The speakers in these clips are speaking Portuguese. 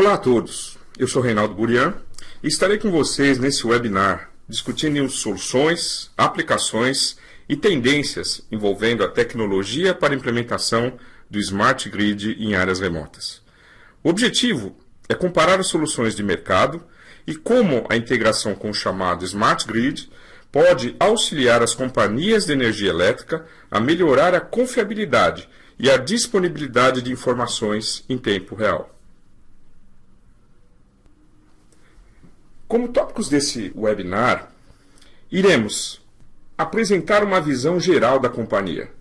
Olá a todos, eu sou Reinaldo Burian e estarei com vocês nesse webinar discutindo soluções, aplicações e tendências envolvendo a tecnologia para implementação do Smart Grid em áreas remotas. O objetivo é comparar as soluções de mercado e como a integração com o chamado Smart Grid pode auxiliar as companhias de energia elétrica a melhorar a confiabilidade e a disponibilidade de informações em tempo real. Como tópicos desse webinar, iremos apresentar uma visão geral da companhia,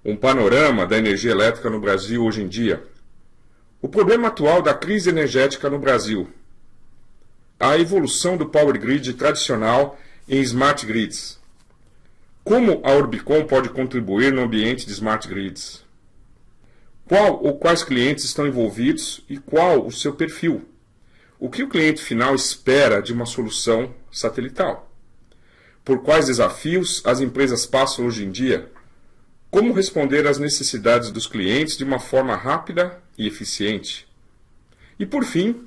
um panorama da energia elétrica no Brasil hoje em dia, o problema atual da crise energética no Brasil, a evolução do Power Grid tradicional em Smart Grids, como a Orbicon pode contribuir no ambiente de Smart Grids, qual ou quais clientes estão envolvidos e qual o seu perfil, o que o cliente final espera de uma solução satelital, por quais desafios as empresas passam hoje em dia, como responder às necessidades dos clientes de uma forma rápida e eficiente. E, por fim,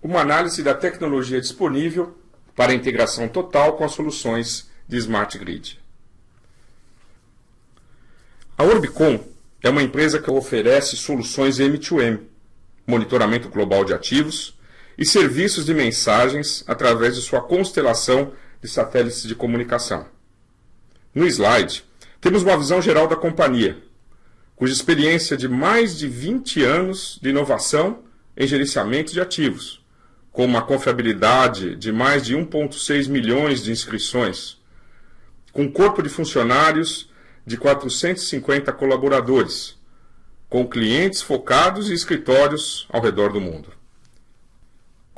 uma análise da tecnologia disponível para a integração total com as soluções de Smart Grid. A Orbicon é uma empresa que oferece soluções M2M, monitoramento global de ativos e serviços de mensagens através de sua constelação de satélites de comunicação. No slide, temos uma visão geral da companhia, cuja experiência de mais de 20 anos de inovação em gerenciamento de ativos, com uma confiabilidade de mais de 1,6 milhões de inscrições, com um corpo de funcionários de 450 colaboradores, com clientes focados e escritórios ao redor do mundo.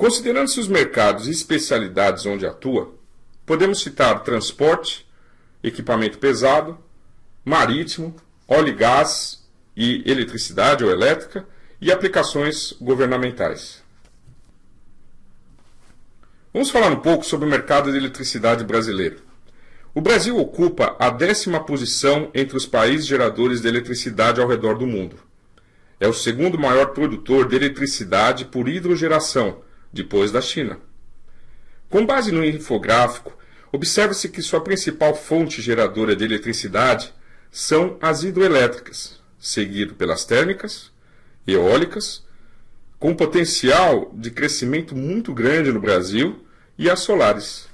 Considerando-se os mercados e especialidades onde atua, podemos citar transporte, equipamento pesado, marítimo, óleo e gás e eletricidade ou elétrica e aplicações governamentais. Vamos falar um pouco sobre o mercado de eletricidade brasileiro. O Brasil ocupa a 10ª posição entre os países geradores de eletricidade ao redor do mundo. É o segundo maior produtor de eletricidade por hidrogeração, depois da China. Com base no infográfico, observa-se que sua principal fonte geradora de eletricidade são as hidroelétricas, seguido pelas térmicas, eólicas, com potencial de crescimento muito grande no Brasil, e as solares.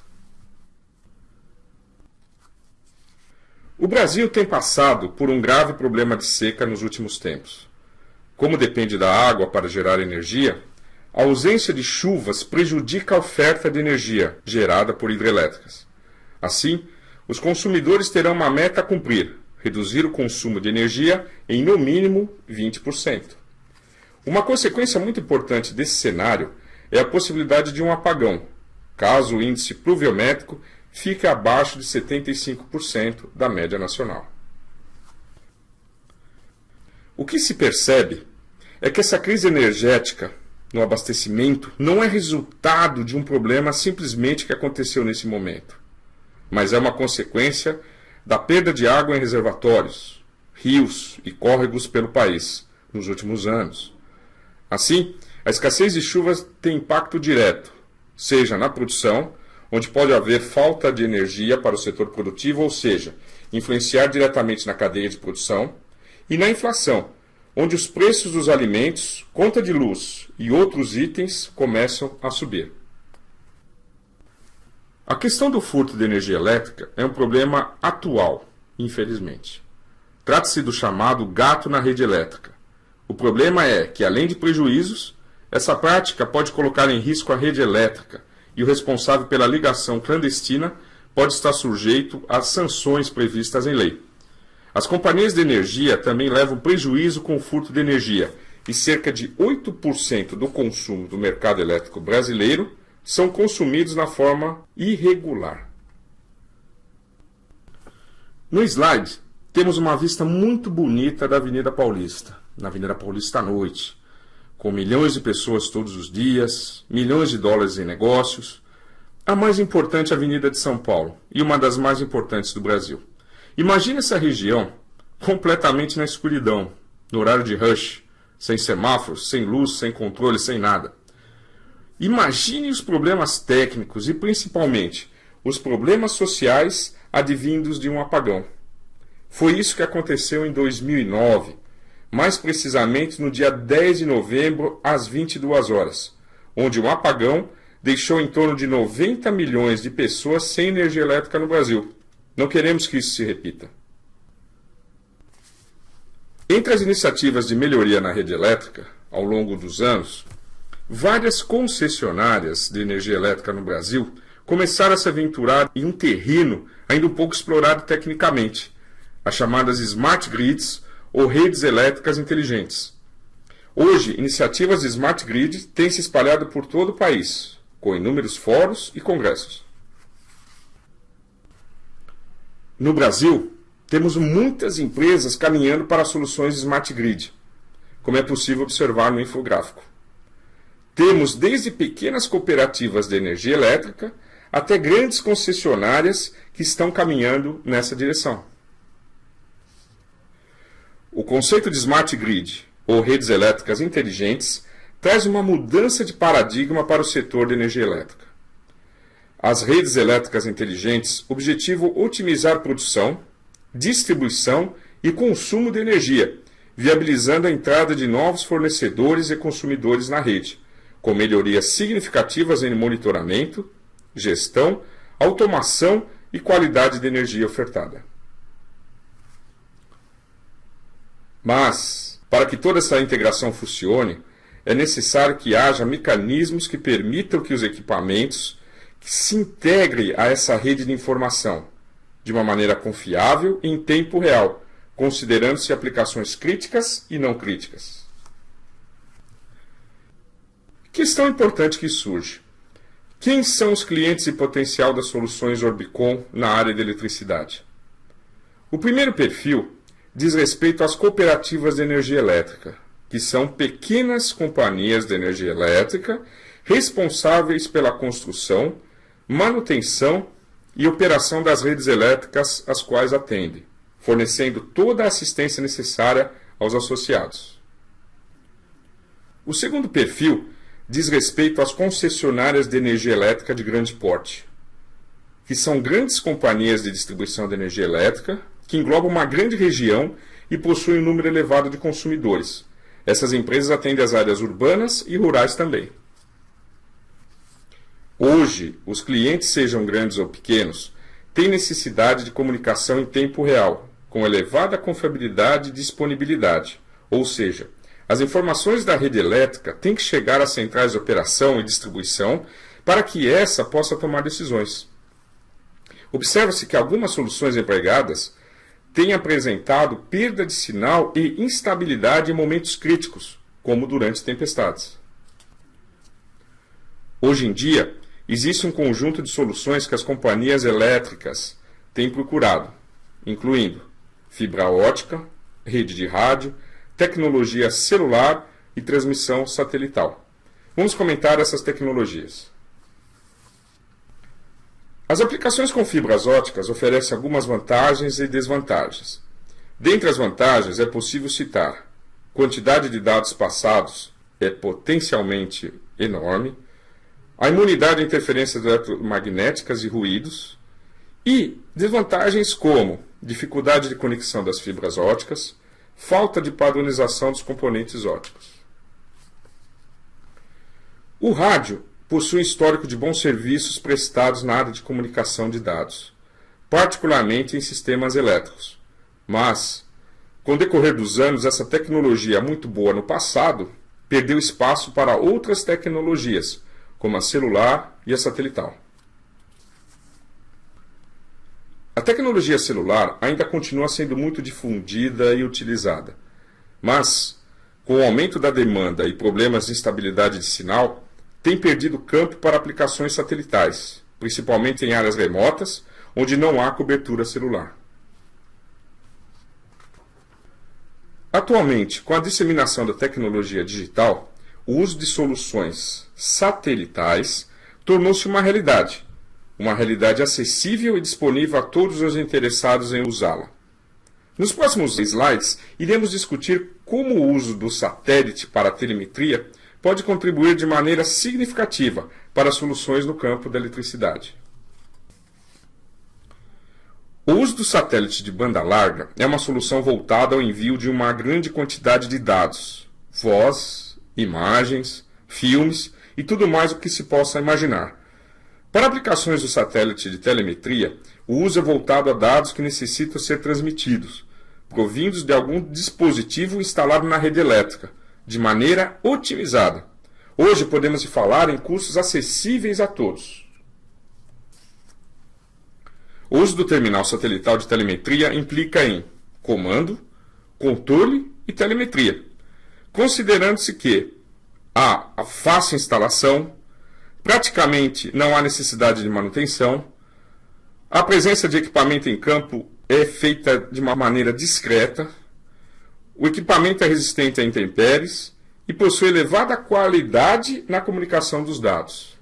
O Brasil tem passado por um grave problema de seca nos últimos tempos. Como depende da água para gerar energia, a ausência de chuvas prejudica a oferta de energia gerada por hidrelétricas. Assim, os consumidores terão uma meta a cumprir: reduzir o consumo de energia em no mínimo 20%. Uma consequência muito importante desse cenário é a possibilidade de um apagão, caso o índice pluviométrico fique abaixo de 75% da média nacional. O que se percebe é que essa crise energética no abastecimento não é resultado de um problema simplesmente que aconteceu nesse momento, mas é uma consequência da perda de água em reservatórios, rios e córregos pelo país nos últimos anos. Assim, a escassez de chuvas tem impacto direto, seja na produção, onde pode haver falta de energia para o setor produtivo, ou seja, influenciar diretamente na cadeia de produção, e na inflação, onde os preços dos alimentos, conta de luz e outros itens começam a subir. A questão do furto de energia elétrica é um problema atual, infelizmente. Trata-se do chamado gato na rede elétrica. O problema é que, além de prejuízos, essa prática pode colocar em risco a rede elétrica, e o responsável pela ligação clandestina pode estar sujeito às sanções previstas em lei. As companhias de energia também levam prejuízo com o furto de energia, e cerca de 8% do consumo do mercado elétrico brasileiro são consumidos na forma irregular. No slide, temos uma vista muito bonita da Avenida Paulista, na Avenida Paulista à noite, com milhões de pessoas todos os dias, milhões de dólares em negócios, a mais importante avenida de São Paulo e uma das mais importantes do Brasil. Imagine essa região completamente na escuridão, no horário de rush, sem semáforos, sem luz, sem controle, sem nada. Imagine os problemas técnicos e, principalmente, os problemas sociais advindos de um apagão. Foi isso que aconteceu em 2009, mais precisamente no dia 10 de novembro, às 22 horas, onde um apagão deixou em torno de 90 milhões de pessoas sem energia elétrica no Brasil. Não queremos que isso se repita. Entre as iniciativas de melhoria na rede elétrica, ao longo dos anos, várias concessionárias de energia elétrica no Brasil começaram a se aventurar em um terreno ainda um pouco explorado tecnicamente, as chamadas Smart Grids ou redes elétricas inteligentes. Hoje, iniciativas de Smart Grid têm se espalhado por todo o país, com inúmeros fóruns e congressos. No Brasil, temos muitas empresas caminhando para soluções de Smart Grid, como é possível observar no infográfico. Temos desde pequenas cooperativas de energia elétrica até grandes concessionárias que estão caminhando nessa direção. O conceito de Smart Grid, ou redes elétricas inteligentes, traz uma mudança de paradigma para o setor de energia elétrica. As redes elétricas inteligentes objetivam otimizar produção, distribuição e consumo de energia, viabilizando a entrada de novos fornecedores e consumidores na rede, com melhorias significativas em monitoramento, gestão, automação e qualidade de energia ofertada. Mas, para que toda essa integração funcione, é necessário que haja mecanismos que permitam que os equipamentos se integrem a essa rede de informação, de uma maneira confiável e em tempo real, considerando-se aplicações críticas e não críticas. Questão importante que surge. Quem são os clientes e potencial das soluções Orbicon na área de eletricidade? O primeiro perfil diz respeito às cooperativas de energia elétrica, que são pequenas companhias de energia elétrica responsáveis pela construção, manutenção e operação das redes elétricas às quais atendem, fornecendo toda a assistência necessária aos associados. O segundo perfil diz respeito às concessionárias de energia elétrica de grande porte, que são grandes companhias de distribuição de energia elétrica que englobam uma grande região e possuem um número elevado de consumidores. Essas empresas atendem as áreas urbanas e rurais também. Hoje, os clientes, sejam grandes ou pequenos, têm necessidade de comunicação em tempo real, com elevada confiabilidade e disponibilidade, ou seja, as informações da rede elétrica têm que chegar às centrais de operação e distribuição para que essa possa tomar decisões. Observa-se que algumas soluções empregadas têm apresentado perda de sinal e instabilidade em momentos críticos, como durante tempestades. Hoje em dia, existe um conjunto de soluções que as companhias elétricas têm procurado, incluindo fibra ótica, rede de rádio, tecnologia celular e transmissão satelital. Vamos comentar essas tecnologias. As aplicações com fibras óticas oferecem algumas vantagens e desvantagens. Dentre as vantagens é possível citar: quantidade de dados passados é potencialmente enorme, a imunidade a interferências eletromagnéticas e ruídos, e desvantagens como dificuldade de conexão das fibras óticas, falta de padronização dos componentes óticos. O rádio possui um histórico de bons serviços prestados na área de comunicação de dados, particularmente em sistemas elétricos. Mas, com o decorrer dos anos, essa tecnologia muito boa no passado perdeu espaço para outras tecnologias, como a celular e a satelital. A tecnologia celular ainda continua sendo muito difundida e utilizada, mas, com o aumento da demanda e problemas de instabilidade de sinal, tem perdido campo para aplicações satelitais, principalmente em áreas remotas, onde não há cobertura celular. Atualmente, com a disseminação da tecnologia digital, o uso de soluções satelitais tornou-se uma realidade acessível e disponível a todos os interessados em usá-la. Nos próximos slides, iremos discutir como o uso do satélite para a telemetria pode contribuir de maneira significativa para soluções no campo da eletricidade. O uso do satélite de banda larga é uma solução voltada ao envio de uma grande quantidade de dados, voz, imagens, filmes e tudo mais o que se possa imaginar. Para aplicações do satélite de telemetria, o uso é voltado a dados que necessitam ser transmitidos, provindos de algum dispositivo instalado na rede elétrica, de maneira otimizada. Hoje podemos falar em custos acessíveis a todos. O uso do terminal satelital de telemetria implica em comando, controle e telemetria, considerando-se que há a fácil instalação, praticamente não há necessidade de manutenção, a presença de equipamento em campo é feita de uma maneira discreta, o equipamento é resistente a intempéries e possui elevada qualidade na comunicação dos dados.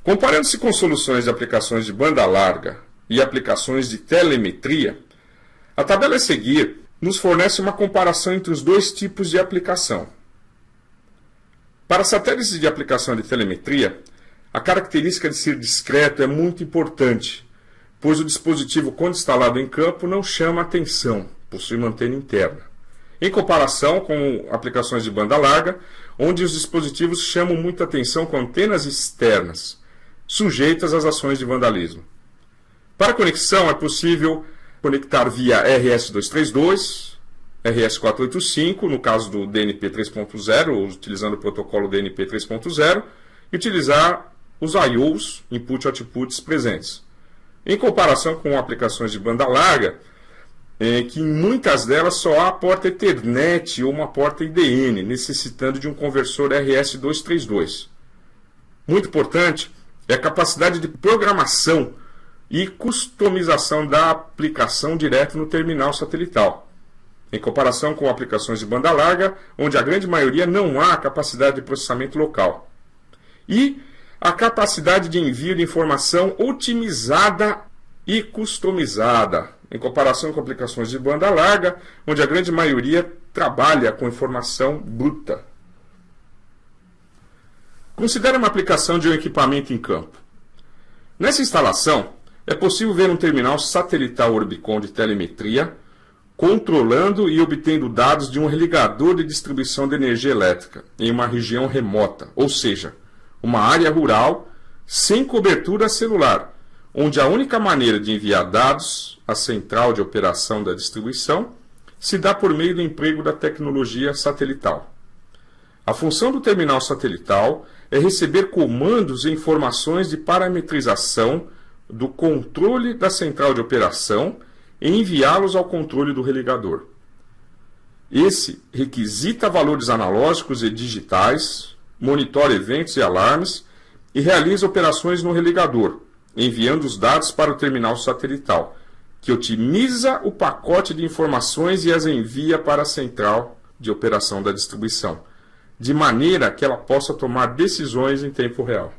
Comparando-se com soluções de aplicações de banda larga e aplicações de telemetria, a tabela a seguir nos fornece uma comparação entre os dois tipos de aplicação. Para satélites de aplicação de telemetria, a característica de ser discreto é muito importante, pois o dispositivo, quando instalado em campo, não chama atenção, possui uma antena interna. Em comparação com aplicações de banda larga, onde os dispositivos chamam muita atenção com antenas externas, sujeitas às ações de vandalismo. Para conexão, é possível conectar via RS-232, RS-485, no caso do DNP 3.0, utilizando o protocolo DNP 3.0, e utilizar os I/Os, Input-Outputs, presentes. Em comparação com aplicações de banda larga, que em muitas delas só há a porta Ethernet ou uma porta IDN, necessitando de um conversor RS-232. Muito importante é a capacidade de programação e customização da aplicação direto no terminal satelital, em comparação com aplicações de banda larga, onde a grande maioria não há capacidade de processamento local. E a capacidade de envio de informação otimizada e customizada, em comparação com aplicações de banda larga, onde a grande maioria trabalha com informação bruta. Considere uma aplicação de um equipamento em campo. Nessa instalação, é possível ver um terminal satelital Orbicon de telemetria, controlando e obtendo dados de um religador de distribuição de energia elétrica em uma região remota, ou seja, uma área rural sem cobertura celular, onde a única maneira de enviar dados à central de operação da distribuição se dá por meio do emprego da tecnologia satelital. A função do terminal satelital é receber comandos e informações de parametrização do controle da central de operação e enviá-los ao controle do religador. Esse requisita valores analógicos e digitais, monitora eventos e alarmes e realiza operações no religador, enviando os dados para o terminal satelital, que otimiza o pacote de informações e as envia para a central de operação da distribuição, de maneira que ela possa tomar decisões em tempo real.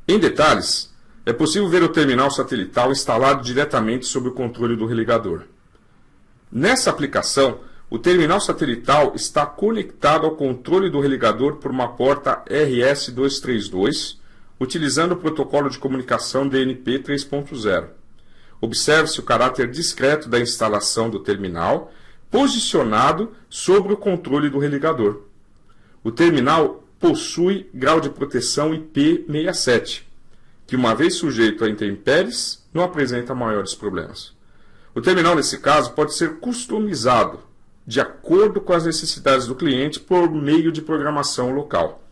Em detalhes, é possível ver o terminal satelital instalado diretamente sob o controle do religador. Nessa aplicação, o terminal satelital está conectado ao controle do religador por uma porta RS-232, utilizando o protocolo de comunicação DNP 3.0. Observe-se o caráter discreto da instalação do terminal, posicionado sobre o controle do religador. O terminal possui grau de proteção IP67, que, uma vez sujeito a intempéries, não apresenta maiores problemas. O terminal, nesse caso, pode ser customizado de acordo com as necessidades do cliente por meio de programação local.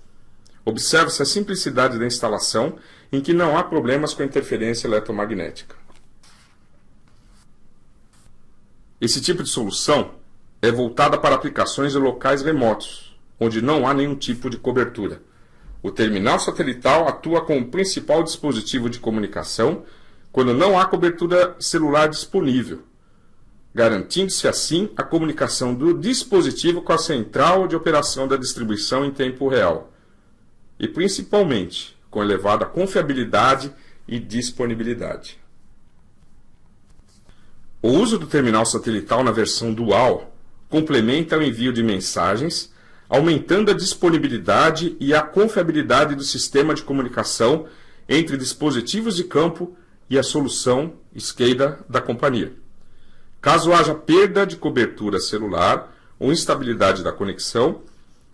Observe-se a simplicidade da instalação, em que não há problemas com a interferência eletromagnética. Esse tipo de solução é voltada para aplicações em locais remotos, onde não há nenhum tipo de cobertura. O terminal satelital atua como principal dispositivo de comunicação quando não há cobertura celular disponível, garantindo-se assim a comunicação do dispositivo com a central de operação da distribuição em tempo real, e principalmente com elevada confiabilidade e disponibilidade. O uso do terminal satelital na versão dual complementa o envio de mensagens, aumentando a disponibilidade e a confiabilidade do sistema de comunicação entre dispositivos de campo e a solução SCADA da companhia. Caso haja perda de cobertura celular ou instabilidade da conexão,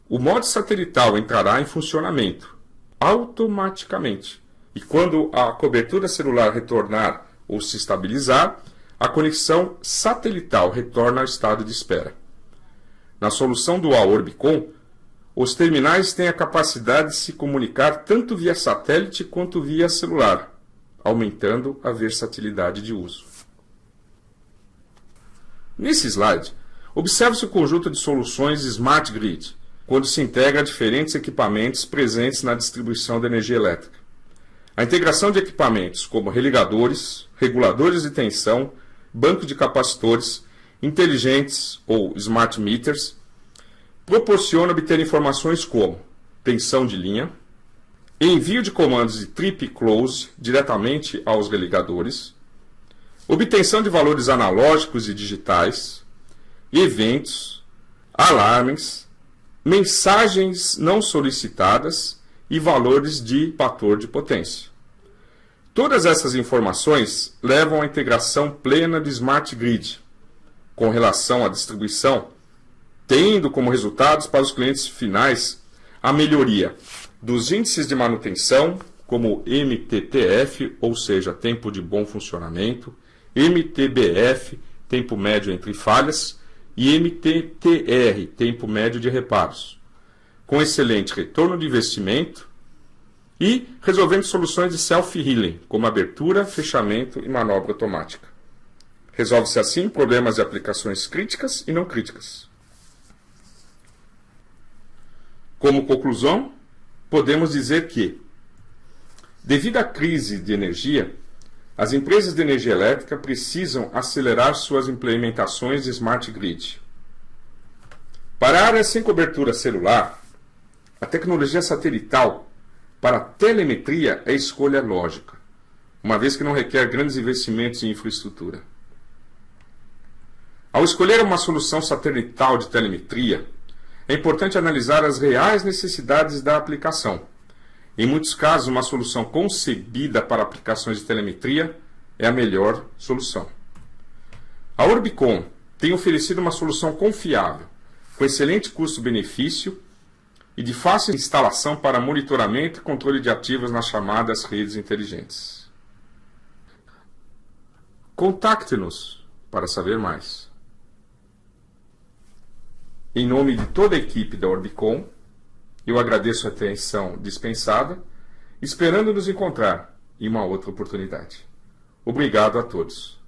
o modo satelital entrará em funcionamento automaticamente. E quando a cobertura celular retornar ou se estabilizar, a conexão satelital retorna ao estado de espera. Na solução dual Orbicon, os terminais têm a capacidade de se comunicar tanto via satélite quanto via celular, aumentando a versatilidade de uso. Nesse slide, observe-se o conjunto de soluções Smart Grid, quando se integra diferentes equipamentos presentes na distribuição de energia elétrica. A integração de equipamentos como religadores, reguladores de tensão, banco de capacitores, inteligentes ou smart meters, proporciona obter informações como tensão de linha, envio de comandos de trip e close diretamente aos religadores, obtenção de valores analógicos e digitais, eventos, alarmes, mensagens não solicitadas e valores de fator de potência. Todas essas informações levam à integração plena do Smart Grid, com relação à distribuição, tendo como resultados para os clientes finais a melhoria dos índices de manutenção, como MTTF, ou seja, tempo de bom funcionamento, MTBF, tempo médio entre falhas, e MTTR, tempo médio de reparos, com excelente retorno de investimento e resolvendo soluções de self-healing, como abertura, fechamento e manobra automática. Resolve-se assim problemas de aplicações críticas e não críticas. Como conclusão, podemos dizer que, devido à crise de energia, as empresas de energia elétrica precisam acelerar suas implementações de Smart Grid. Para áreas sem cobertura celular, a tecnologia satelital para telemetria é escolha lógica, uma vez que não requer grandes investimentos em infraestrutura. Ao escolher uma solução satelital de telemetria, é importante analisar as reais necessidades da aplicação. Em muitos casos, uma solução concebida para aplicações de telemetria é a melhor solução. A Orbicon tem oferecido uma solução confiável, com excelente custo-benefício e de fácil instalação para monitoramento e controle de ativos nas chamadas redes inteligentes. Contacte-nos para saber mais. Em nome de toda a equipe da Orbicon, eu agradeço a atenção dispensada, esperando nos encontrar em uma outra oportunidade. Obrigado a todos.